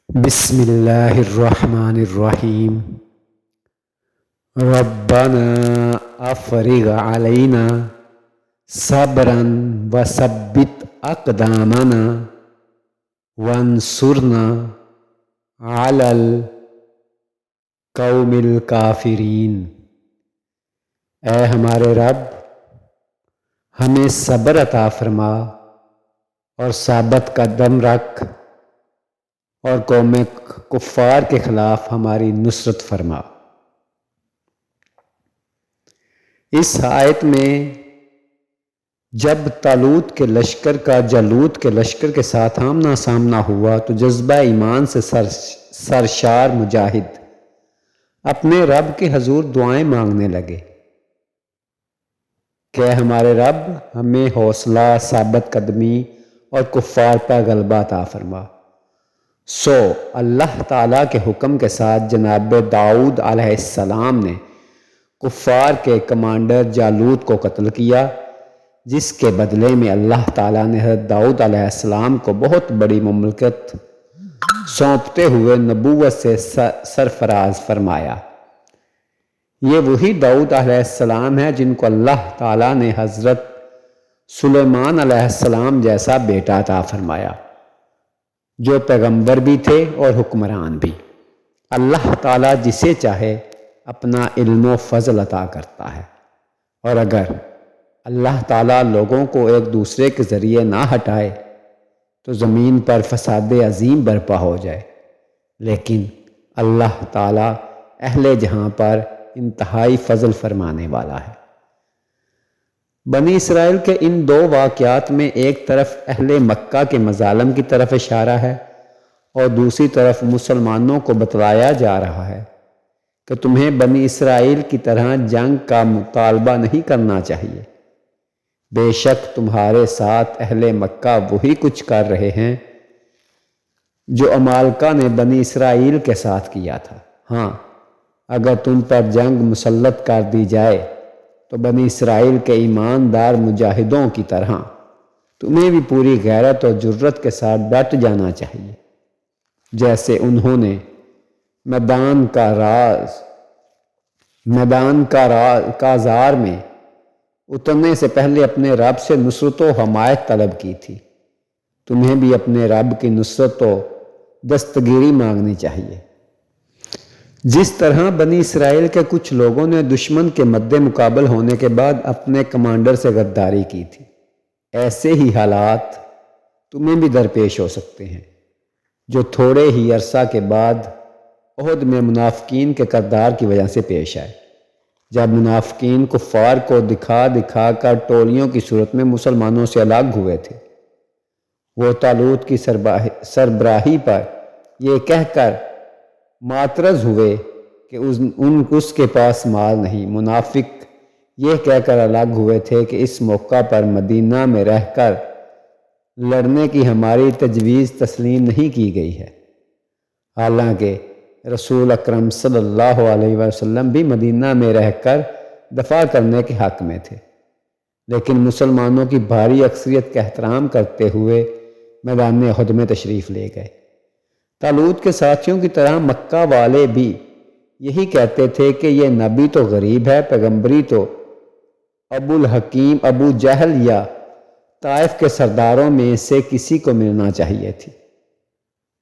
بسم اللہ الرحمن الرحیم ربنا افرغ علینا صبرا وثبت اقدامنا وانصرنا علی القوم الکافرین۔ اے ہمارے رب، ہمیں صبر عطا فرما اور ثابت قدم رکھ اور قوم کفار کے خلاف ہماری نصرت فرما۔ اس آیت میں جب طالوت کے لشکر کا جالوت کے لشکر کے ساتھ آمنا سامنا ہوا تو جذبہ ایمان سے سرشار مجاہد اپنے رب کے حضور دعائیں مانگنے لگے کہ ہمارے رب ہمیں حوصلہ، ثابت قدمی اور کفار پر غلبہ عطا فرما۔ سو اللہ تعالیٰ کے حکم کے ساتھ جناب داؤد علیہ السلام نے کفار کے کمانڈر جالوت کو قتل کیا، جس کے بدلے میں اللہ تعالیٰ نے حضرت داؤد علیہ السلام کو بہت بڑی مملکت سونپتے ہوئے نبوت سے سرفراز فرمایا۔ یہ وہی داؤد علیہ السلام ہے جن کو اللہ تعالیٰ نے حضرت سلیمان علیہ السلام جیسا بیٹا عطا فرمایا، جو پیغمبر بھی تھے اور حکمران بھی۔ اللہ تعالیٰ جسے چاہے اپنا علم و فضل عطا کرتا ہے، اور اگر اللہ تعالیٰ لوگوں کو ایک دوسرے کے ذریعے نہ ہٹائے تو زمین پر فساد عظیم برپا ہو جائے، لیکن اللہ تعالیٰ اہل جہاں پر انتہائی فضل فرمانے والا ہے۔ بنی اسرائیل کے ان دو واقعات میں ایک طرف اہل مکہ کے مظالم کی طرف اشارہ ہے اور دوسری طرف مسلمانوں کو بتلایا جا رہا ہے کہ تمہیں بنی اسرائیل کی طرح جنگ کا مطالبہ نہیں کرنا چاہیے۔ بے شک تمہارے ساتھ اہل مکہ وہی کچھ کر رہے ہیں جو عمالقہ نے بنی اسرائیل کے ساتھ کیا تھا۔ ہاں، اگر تم پر جنگ مسلط کر دی جائے تو بنی اسرائیل کے ایماندار مجاہدوں کی طرح تمہیں بھی پوری غیرت اور جرت کے ساتھ ڈٹ جانا چاہیے، جیسے انہوں نے میدان کازار میں اترنے سے پہلے اپنے رب سے نصرت و حمایت طلب کی تھی۔ تمہیں بھی اپنے رب کی نصرت و دستگیری مانگنی چاہیے۔ جس طرح بنی اسرائیل کے کچھ لوگوں نے دشمن کے مد مقابل ہونے کے بعد اپنے کمانڈر سے غداری کی تھی، ایسے ہی حالات تمہیں بھی درپیش ہو سکتے ہیں، جو تھوڑے ہی عرصہ کے بعد احد میں منافقین کے کردار کی وجہ سے پیش آئے، جب منافقین کفار کو دکھا دکھا کر ٹولیوں کی صورت میں مسلمانوں سے الگ ہوئے تھے۔ وہ طالوت کی سربراہی پر یہ کہہ کر معترض ہوئے کہ اس کے پاس مال نہیں۔ منافق یہ کہہ کر الگ ہوئے تھے کہ اس موقع پر مدینہ میں رہ کر لڑنے کی ہماری تجویز تسلیم نہیں کی گئی ہے، حالانکہ رسول اکرم صلی اللہ علیہ وسلم بھی مدینہ میں رہ کر دفاع کرنے کے حق میں تھے، لیکن مسلمانوں کی بھاری اکثریت کا احترام کرتے ہوئے میدان احد میں تشریف لے گئے۔ طالوت کے ساتھیوں کی طرح مکہ والے بھی یہی کہتے تھے کہ یہ نبی تو غریب ہے، پیغمبری تو ابو الحکیم ابو جہل یا طائف کے سرداروں میں سے کسی کو ملنا چاہیے تھی۔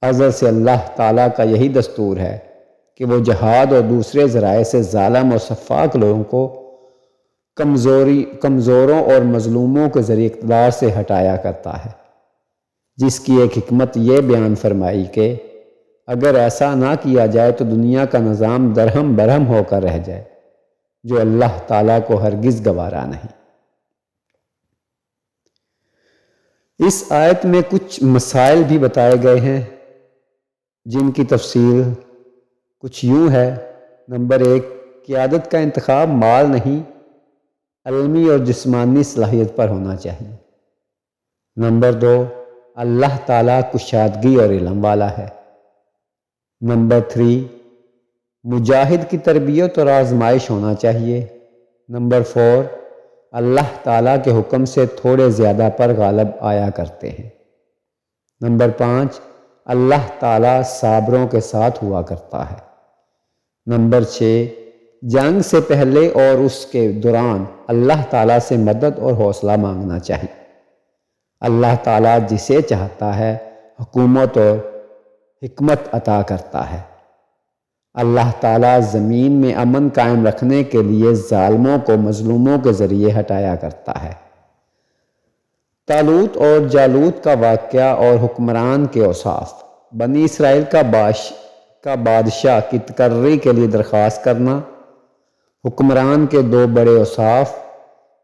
ازل سے اللہ تعالیٰ کا یہی دستور ہے کہ وہ جہاد اور دوسرے ذرائع سے ظالم اور سفاک لوگوں کو کمزوروں اور مظلوموں کے ذریعے اقتدار سے ہٹایا کرتا ہے، جس کی ایک حکمت یہ بیان فرمائی کہ اگر ایسا نہ کیا جائے تو دنیا کا نظام درہم برہم ہو کر رہ جائے، جو اللہ تعالیٰ کو ہرگز گوارا نہیں۔ اس آیت میں کچھ مسائل بھی بتائے گئے ہیں جن کی تفصیل کچھ یوں ہے۔ نمبر 1، قیادت کا انتخاب مال نہیں، علمی اور جسمانی صلاحیت پر ہونا چاہیے۔ نمبر 2، اللہ تعالیٰ کشادگی اور علم والا ہے۔ نمبر 3، مجاہد کی تربیت اور آزمائش ہونا چاہیے۔ نمبر 4، اللہ تعالیٰ کے حکم سے تھوڑے زیادہ پر غالب آیا کرتے ہیں۔ نمبر 5، اللہ تعالیٰ صابروں کے ساتھ ہوا کرتا ہے۔ نمبر 6، جنگ سے پہلے اور اس کے دوران اللہ تعالیٰ سے مدد اور حوصلہ مانگنا چاہیے۔ اللہ تعالیٰ جسے چاہتا ہے حکومت اور حکمت عطا کرتا ہے۔ اللہ تعالیٰ زمین میں امن قائم رکھنے کے لیے ظالموں کو مظلوموں کے ذریعے ہٹایا کرتا ہے۔ طالوت اور جالوت کا واقعہ اور حکمران کے اوصاف۔ بنی اسرائیل کا بادشاہ کی تقرری کے لیے درخواست کرنا۔ حکمران کے 2 بڑے اوصاف۔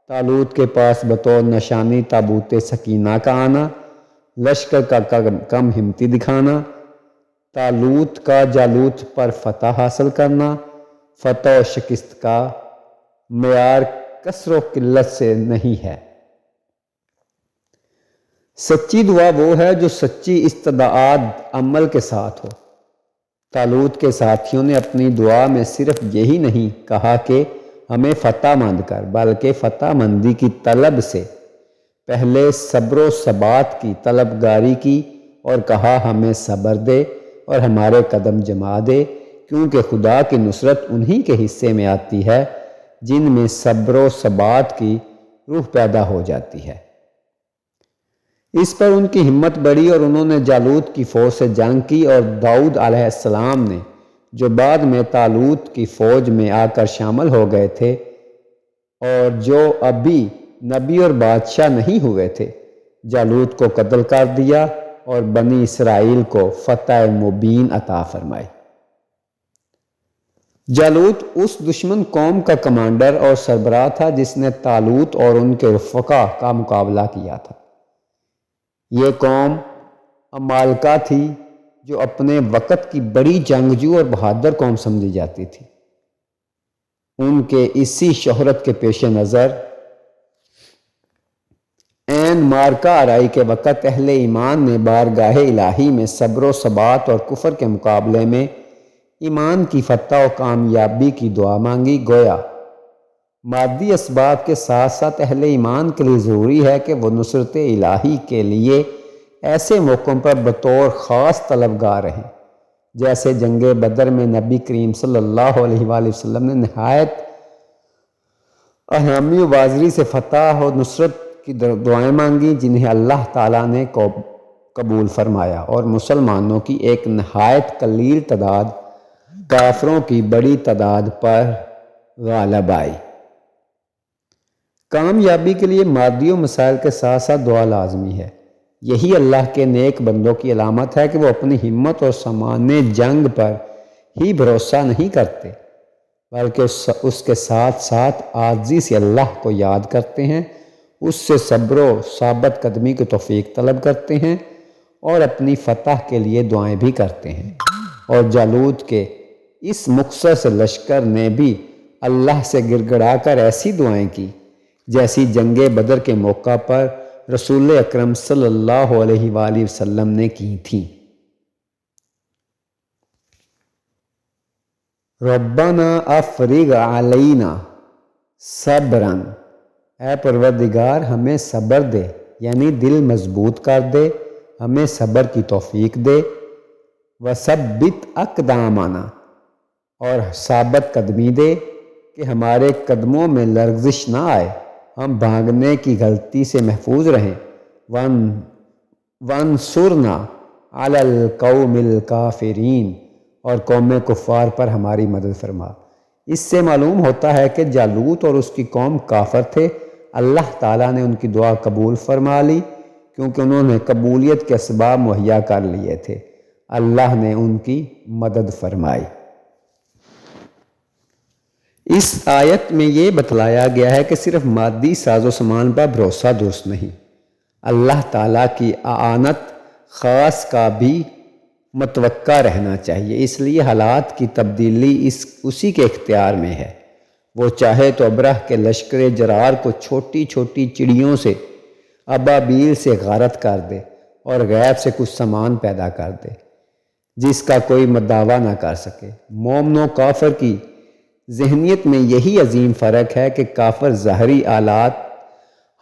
طالوت کے پاس بطور نشانی تابوت سکینہ کا آنا، لشکر کا کم ہمتی دکھانا۔ طالوت کا جالوت پر فتح حاصل کرنا۔ فتح و شکست کا معیار کثر و قلت سے نہیں ہے۔ سچی دعا وہ ہے جو سچی استطاعت عمل کے ساتھ ہو۔ طالوت کے ساتھیوں نے اپنی دعا میں صرف یہی نہیں کہا کہ ہمیں فتح مند کر، بلکہ فتح مندی کی طلب سے پہلے صبر و ثبات کی طلبگاری کی اور کہا ہمیں صبر دے اور ہمارے قدم جما دے، کیونکہ خدا کی نصرت انہی کے حصے میں آتی ہے جن میں صبر و ثبات کی روح پیدا ہو جاتی ہے۔ اس پر ان کی ہمت بڑھی اور انہوں نے جالوت کی فوج سے جنگ کی، اور داؤد علیہ السلام نے، جو بعد میں طالوت کی فوج میں آ کر شامل ہو گئے تھے اور جو ابھی نبی اور بادشاہ نہیں ہوئے تھے، جالوت کو قتل کر دیا اور بنی اسرائیل کو فتح مبین عطا فرمائی۔ جالوت اس دشمن قوم کا کمانڈر اور سربراہ تھا جس نے طالوت اور ان کے رفقا کا مقابلہ کیا تھا۔ یہ قوم عمالقہ تھی جو اپنے وقت کی بڑی جنگجو اور بہادر قوم سمجھی جاتی تھی۔ ان کے اسی شہرت کے پیش نظر عین مارکہ آرائی کے وقت اہل ایمان نے بارگاہ الہی میں صبر و ثبات اور کفر کے مقابلے میں ایمان کی فتح و کامیابی کی دعا مانگی۔ گویا مادی اسباب کے ساتھ ساتھ اہل ایمان کے لیے ضروری ہے کہ وہ نصرت الہی کے لیے ایسے موقعوں پر بطور خاص طلبگار رہیں، جیسے جنگ بدر میں نبی کریم صلی اللہ علیہ وآلہ وسلم نے نہایت اہمی و واضری سے فتح و نصرت کی دعائیں مانگی، جنہیں اللہ تعالیٰ نے قبول فرمایا اور مسلمانوں کی ایک نہایت قلیل تعداد کافروں کی بڑی تعداد پر غالب آئی۔ کامیابی کے لیے مادی و مسائل کے ساتھ ساتھ دعا لازمی ہے۔ یہی اللہ کے نیک بندوں کی علامت ہے کہ وہ اپنی ہمت اور سامان جنگ پر ہی بھروسہ نہیں کرتے، بلکہ اس کے ساتھ ساتھ عاجزی سے اللہ کو یاد کرتے ہیں، اس سے صبر و ثابت قدمی کی توفیق طلب کرتے ہیں اور اپنی فتح کے لیے دعائیں بھی کرتے ہیں۔ اور جالوت کے اس مختصر سے لشکر نے بھی اللہ سے گڑ گڑا کر ایسی دعائیں کی جیسی جنگ بدر کے موقع پر رسول اکرم صلی اللہ علیہ وآلہ وسلم نے کی تھیں۔ ربنا افرغ علینا صبرا، اے پروردگار ہمیں صبر دے، یعنی دل مضبوط کر دے، ہمیں صبر کی توفیق دے۔ وثبت اقدامنا، اور ثابت قدمی دے کہ ہمارے قدموں میں لرزش نہ آئے، ہم بھاگنے کی غلطی سے محفوظ رہیں۔ وانصرنا علی القوم الکافرین، اور قوم کفار پر ہماری مدد فرما۔ اس سے معلوم ہوتا ہے کہ جالوت اور اس کی قوم کافر تھے۔ اللہ تعالیٰ نے ان کی دعا قبول فرما لی کیونکہ انہوں نے قبولیت کے اسباب مہیا کر لیے تھے۔ اللہ نے ان کی مدد فرمائی۔ اس آیت میں یہ بتلایا گیا ہے کہ صرف مادی ساز و سامان پر بھروسہ درست نہیں، اللہ تعالیٰ کی اعانت خاص کا بھی متوقع رہنا چاہیے۔ اس لیے حالات کی تبدیلی اسی کے اختیار میں ہے۔ وہ چاہے تو ابرہ کے لشکر جرار کو چھوٹی چھوٹی چڑیوں سے، ابابیل سے غارت کر دے اور غیب سے کچھ سامان پیدا کر دے جس کا کوئی دعویٰ نہ کر سکے۔ مومن و کافر کی ذہنیت میں یہی عظیم فرق ہے کہ کافر ظاہری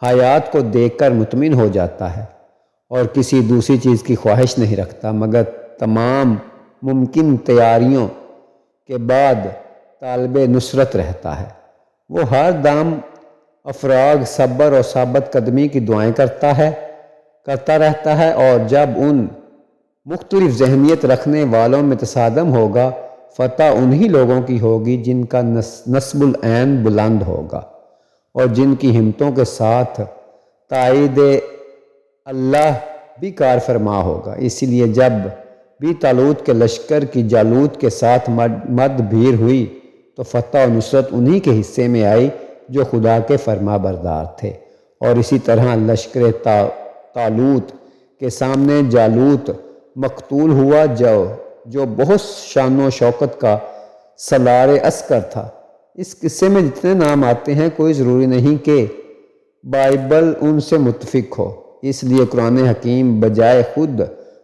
حیات کو دیکھ کر مطمئن ہو جاتا ہے اور کسی دوسری چیز کی خواہش نہیں رکھتا، مگر تمام ممکن تیاریوں کے بعد طالب نصرت رہتا ہے۔ وہ ہر دم افراغ، صبر اور ثابت قدمی کی دعائیں کرتا رہتا ہے، اور جب ان مختلف ذہنیت رکھنے والوں میں تصادم ہوگا، فتح انہی لوگوں کی ہوگی جن کا نصب العین بلند ہوگا اور جن کی ہمتوں کے ساتھ تائید اللہ بھی کار فرما ہوگا۔ اسی لیے جب بھی طالوت کے لشکر کی جالوت کے ساتھ مد بھیر ہوئی تو فتح و نصرت انہی کے حصے میں آئی جو خدا کے فرما بردار تھے، اور اسی طرح لشکر طالوت کے سامنے جالوت مقتول ہوا جو بہت شان و شوکت کا سالار عسکر تھا۔ اس قصے میں جتنے نام آتے ہیں کوئی ضروری نہیں کہ بائبل ان سے متفق ہو، اس لیے قرآن حکیم بجائے خود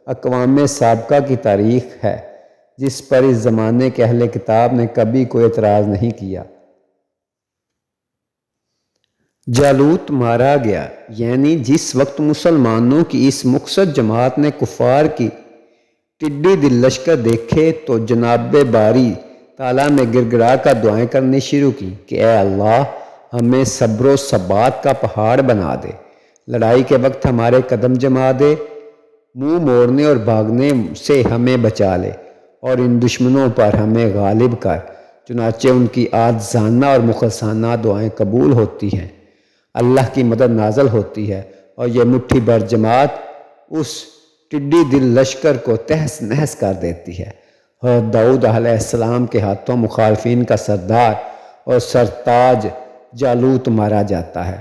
اقوام سابقہ کی تاریخ ہے جس پر اس زمانے کے اہل کتاب نے کبھی کوئی اعتراض نہیں کیا۔ جالوت مارا گیا، یعنی جس وقت مسلمانوں کی اس مقصد جماعت نے کفار کی ٹڈی دل لشکر دیکھے تو جناب باری تعالیٰ میں گڑ گڑا کر دعائیں کرنی شروع کی کہ اے اللہ ہمیں صبر و ثبات کا پہاڑ بنا دے، لڑائی کے وقت ہمارے قدم جما دے، منہ موڑنے اور بھاگنے سے ہمیں بچا لے اور ان دشمنوں پر ہمیں غالب کر۔ چنانچہ ان کی عاجزانہ اور مخلصانہ دعائیں قبول ہوتی ہیں، اللہ کی مدد نازل ہوتی ہے اور یہ مٹھی بھر جماعت اس ٹڈی دل لشکر کو تہس نہس کر دیتی ہے۔ حضرت داؤد علیہ السلام کے ہاتھوں مخالفین کا سردار اور سرتاج جالوت مارا جاتا ہے۔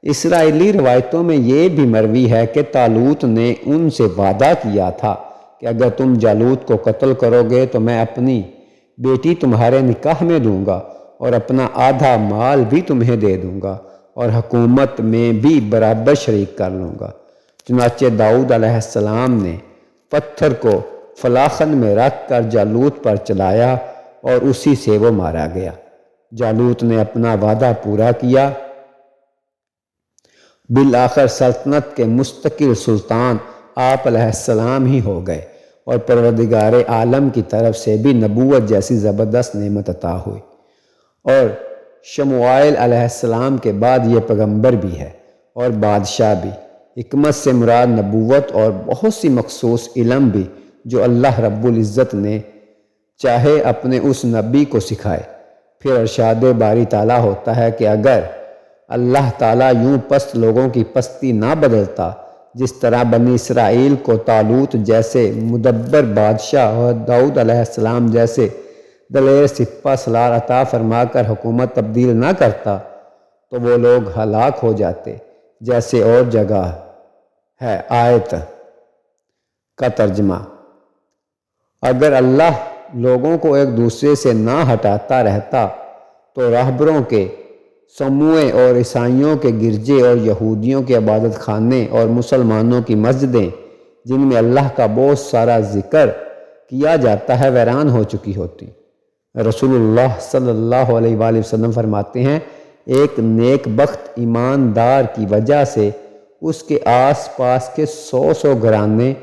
اسرائیلی روایتوں میں یہ بھی مروی ہے کہ طالوت نے ان سے وعدہ کیا تھا کہ اگر تم جالوت کو قتل کرو گے تو میں اپنی بیٹی تمہارے نکاح میں دوں گا اور اپنا آدھا مال بھی تمہیں دے دوں گا اور حکومت میں بھی برابر شریک کر لوں گا۔ چنانچہ داؤد علیہ السلام نے پتھر کو فلاخن میں رکھ کر جالوت پر چلایا اور اسی سے وہ مارا گیا۔ جالوت نے اپنا وعدہ پورا کیا۔ بالآخر سلطنت کے مستقل سلطان آپ علیہ السلام ہی ہو گئے اور پروردگار عالم کی طرف سے بھی نبوت جیسی زبردست نعمت عطا ہوئی، اور شموائل علیہ السلام کے بعد یہ پیغمبر بھی ہے اور بادشاہ بھی۔ حکمت سے مراد نبوت اور بہت سی مخصوص علم بھی جو اللہ رب العزت نے چاہے اپنے اس نبی کو سکھائے۔ پھر ارشاد باری تعالیٰ ہوتا ہے کہ اگر اللہ تعالیٰ یوں پست لوگوں کی پستی نہ بدلتا جس طرح بنی اسرائیل کو طالوت جیسے مدبر بادشاہ اور داؤد علیہ السلام جیسے دلیر سپہ سالار عطا فرما کر حکومت تبدیل نہ کرتا تو وہ لوگ ہلاک ہو جاتے، جیسے اور جگہ ہے۔ آیت کا ترجمہ: اگر اللہ لوگوں کو ایک دوسرے سے نہ ہٹاتا رہتا تو راہبروں کے سموئے اور عیسائیوں کے گرجے اور یہودیوں کے عبادت خانے اور مسلمانوں کی مسجدیں جن میں اللہ کا بہت سارا ذکر کیا جاتا ہے ویران ہو چکی ہوتی۔ رسول اللہ صلی اللہ علیہ وآلہ وسلم فرماتے ہیں ایک نیک بخت ایماندار کی وجہ سے اس کے آس پاس کے 100 گھرانے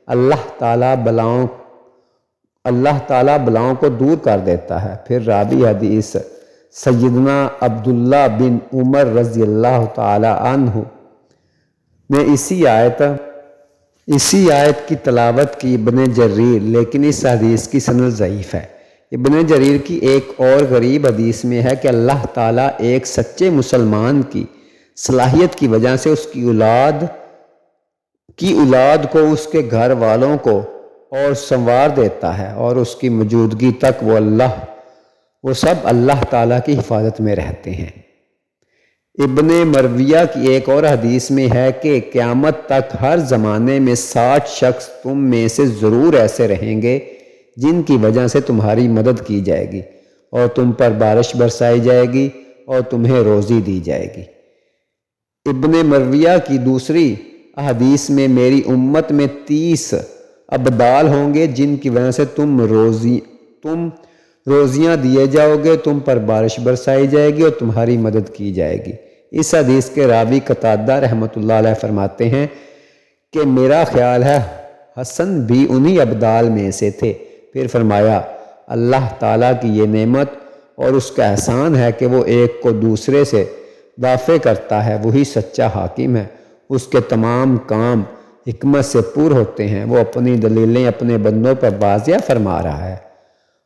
اللہ تعالیٰ بلاؤں کو دور کر دیتا ہے۔ پھر راوی حدیث سیدنا عبداللہ بن عمر رضی اللہ تعالی عنہ نے اسی آیت کی تلاوت کی ابن جریر، لیکن اس حدیث کی سند ضعیف ہے۔ ابن جریر کی ایک اور غریب حدیث میں ہے کہ اللہ تعالیٰ ایک سچے مسلمان کی صلاحیت کی وجہ سے اس کی اولاد کو اس کے گھر والوں کو اور سنوار دیتا ہے، اور اس کی موجودگی تک وہ سب اللہ تعالیٰ کی حفاظت میں رہتے ہیں۔ ابن مرویہ کی ایک اور حدیث میں ہے کہ قیامت تک ہر زمانے میں 60 شخص تم میں سے ضرور ایسے رہیں گے جن کی وجہ سے تمہاری مدد کی جائے گی اور تم پر بارش برسائی جائے گی اور تمہیں روزی دی جائے گی۔ ابن مرویہ کی دوسری حدیث میں میری امت میں 30 ابدال ہوں گے جن کی وجہ سے تم روزیاں دیے جاؤ گے، تم پر بارش برسائی جائے گی اور تمہاری مدد کی جائے گی۔ اس حدیث کے راوی قتادہ رحمۃ اللہ علیہ فرماتے ہیں کہ میرا خیال ہے حسن بھی انہی ابدال میں سے تھے۔ پھر فرمایا اللہ تعالیٰ کی یہ نعمت اور اس کا احسان ہے کہ وہ ایک کو دوسرے سے دافع کرتا ہے، وہی سچا حاکم ہے۔ اس کے تمام کام حکمت سے پور ہوتے ہیں، وہ اپنی دلیلیں اپنے بندوں پر واضح فرما رہا ہے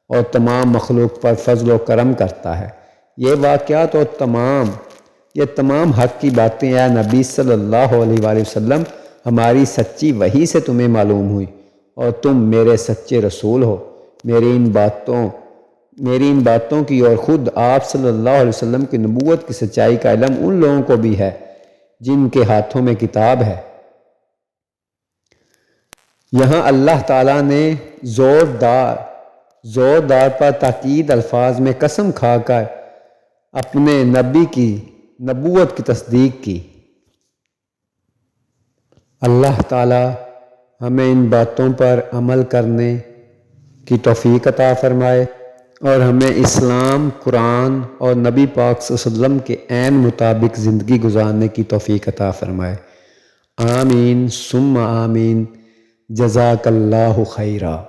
اور تمام مخلوق پر فضل و کرم کرتا ہے۔ یہ واقعات اور یہ تمام حق کی باتیں اے نبی صلی اللہ علیہ وآلہ وسلم ہماری سچی وحی سے تمہیں معلوم ہوئی اور تم میرے سچے رسول ہو۔ میری ان باتوں کی اور خود آپ صلی اللہ علیہ وسلم کی نبوت کی سچائی کا علم ان لوگوں کو بھی ہے جن کے ہاتھوں میں کتاب ہے۔ یہاں اللہ تعالیٰ نے زوردار پر تاکید الفاظ میں قسم کھا کر اپنے نبی کی نبوت کی تصدیق کی۔ اللہ تعالیٰ ہمیں ان باتوں پر عمل کرنے کی توفیق عطا فرمائے اور ہمیں اسلام، قرآن اور نبی پاک صلی اللہ علیہ وسلم کے عین مطابق زندگی گزارنے کی توفیق عطا فرمائے۔ آمین ثم آمین۔ جزاک اللہ خیرا۔